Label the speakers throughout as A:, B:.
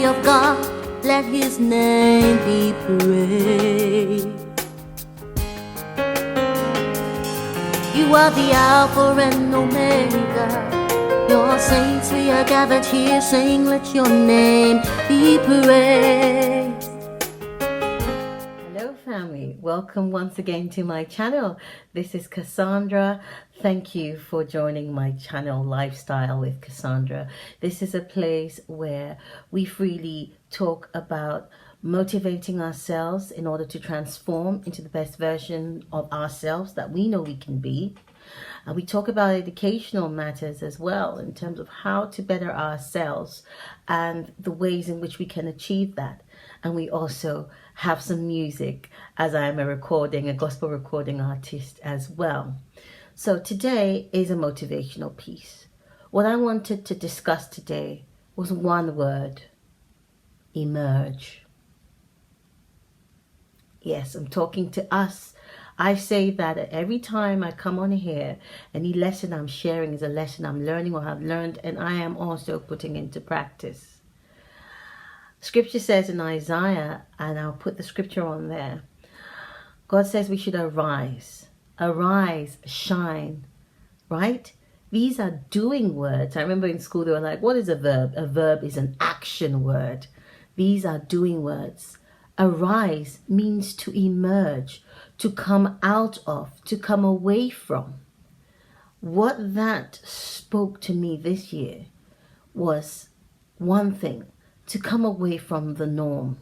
A: of God, let his name be praised. You are the Alpha and Omega. Your saints, we are gathered here saying, let your name be praised. Hello family, welcome once again to my channel. This is Cassandra. Thank you for joining my channel, Lifestyle with Cassandra. This is a place where we freely talk about motivating ourselves in order to transform into the best version of ourselves that we know we can be. We talk about educational matters as well in terms of how to better ourselves and the ways in which we can achieve that. And we also have some music, as I am a gospel recording artist as well. So today is a motivational piece. What I wanted to discuss today was one word: emerge. Yes, I'm talking to us. I say that every time I come on here, any lesson I'm sharing is a lesson I'm learning or have learned, and I am also putting into practice. Scripture says in Isaiah, and I'll put the scripture on there, God says we should arise, shine, right? These are doing words. I remember in school they were like, what is a verb? A verb is an action word. These are doing words. Arise means to emerge, to come out of, to come away from. What that spoke to me this year was one thing: to come away from the norm.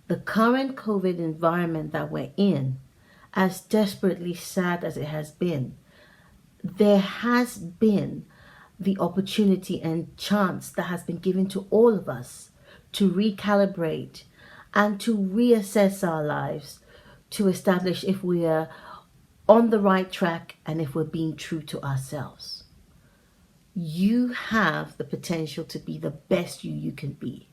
A: The current COVID environment that we're in, as desperately sad as it has been, there has been the opportunity and chance that has been given to all of us to recalibrate and to reassess our lives, to establish if we are on the right track and if we're being true to ourselves. You have the potential to be the best you can be.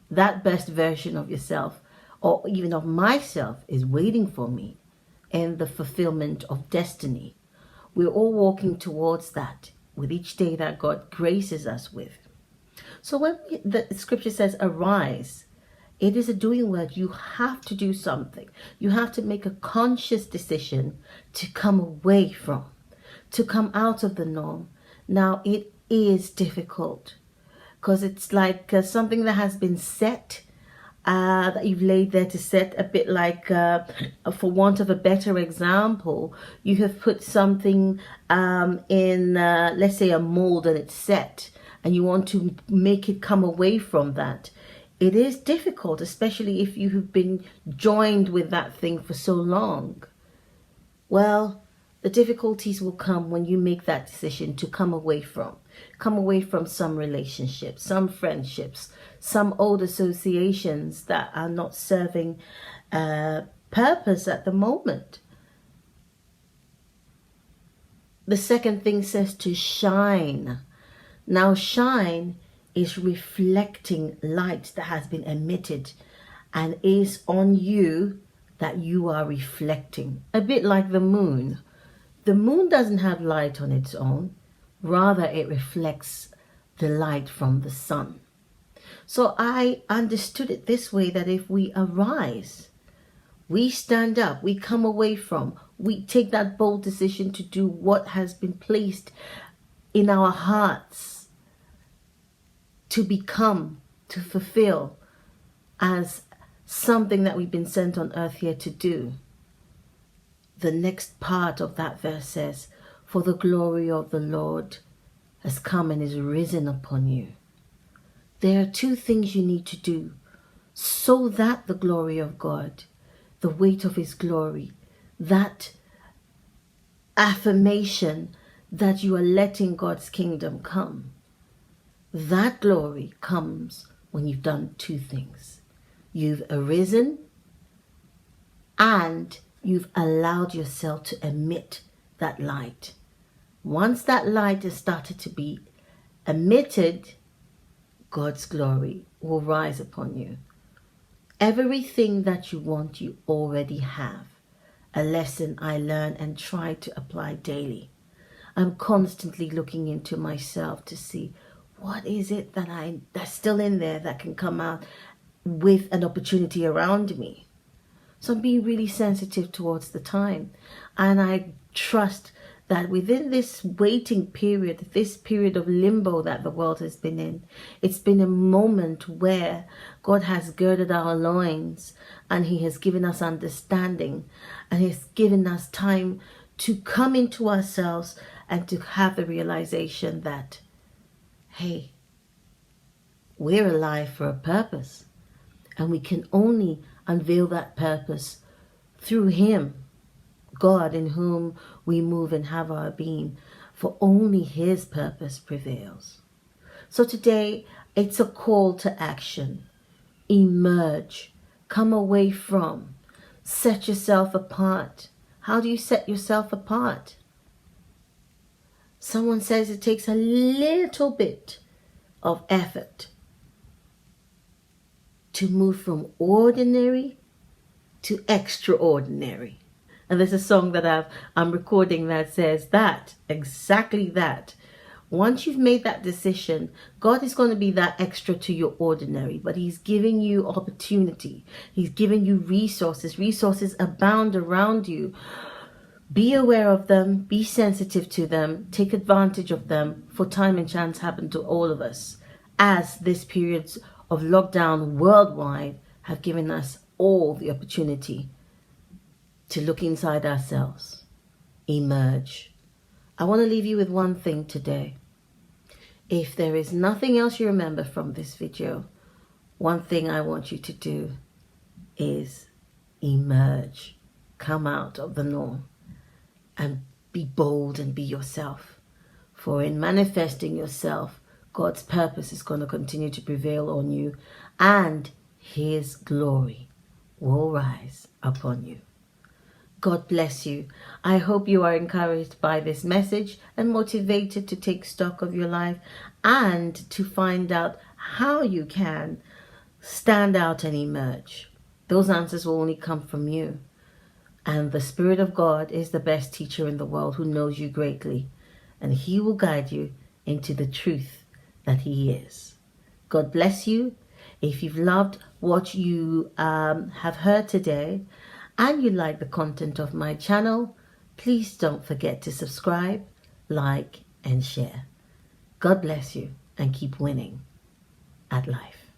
A: That best version of yourself, or even of myself, is waiting for me in the fulfillment of destiny. We're all walking towards that with each day that God graces us with. So when the scripture says arise, it is a doing word. You have to do something. You have to make a conscious decision to come away from, to come out of the norm. Now, it is difficult because it's like something that has been set, that you've laid there to set, a bit like, for want of a better example, you have put something in, let's say, a mold, and it's set, and you want to make it come away from that. It is difficult, especially if you have been joined with that thing for so long. Well, the difficulties will come when you make that decision to come away from some relationships, some friendships, some old associations that are not serving purpose at the moment. The second thing says to shine. Now, shine is reflecting light that has been emitted and is on you, that you are reflecting. A bit like the moon. The moon doesn't have light on its own. Rather, it reflects the light from the sun. So I understood it this way, that if we arise, we stand up, we come away from, we take that bold decision to do what has been placed in our hearts, to become, to fulfill as something that we've been sent on earth here to do. The next part of that verse says, for the glory of the Lord has come and is risen upon you. There are two things you need to do so that the glory of God, the weight of his glory, that affirmation that you are letting God's kingdom come, that glory comes when you've done two things. You've arisen and you've allowed yourself to emit that light. Once that light has started to be emitted, God's glory will rise upon you. Everything that you want, you already have. A lesson I learn and try to apply daily. I'm constantly looking into myself to see, What is it that's still in there that can come out with an opportunity around me? So I'm being really sensitive towards the time. And I trust that within this waiting period, this period of limbo that the world has been in, it's been a moment where God has girded our loins and He has given us understanding and He has given us time to come into ourselves and to have the realization that, hey, we're alive for a purpose, and we can only unveil that purpose through Him, God, in whom we move and have our being, for only His purpose prevails. So today, it's a call to action. Emerge. Come away from. Set yourself apart. How do you set yourself apart? Someone says it takes a little bit of effort to move from ordinary to extraordinary. And there's a song that I'm recording that says that, exactly that. Once you've made that decision, God is going to be that extra to your ordinary, but He's giving you opportunity. He's giving you resources. Resources abound around you. Be aware of them, be sensitive to them, take advantage of them, for time and chance happen to all of us, as this periods of lockdown worldwide have given us all the opportunity to look inside ourselves, emerge. I want to leave you with one thing today. If there is nothing else you remember from this video, one thing I want you to do is emerge, come out of the norm, and be bold and be yourself. For in manifesting yourself, God's purpose is going to continue to prevail on you, and His glory will rise upon you. God bless you. I hope you are encouraged by this message and motivated to take stock of your life and to find out how you can stand out and emerge. Those answers will only come from you. And the Spirit of God is the best teacher in the world, who knows you greatly. And He will guide you into the truth that He is. God bless you. If you've loved what you have heard today, and you like the content of my channel, please don't forget to subscribe, like, and share. God bless you, and keep winning at life.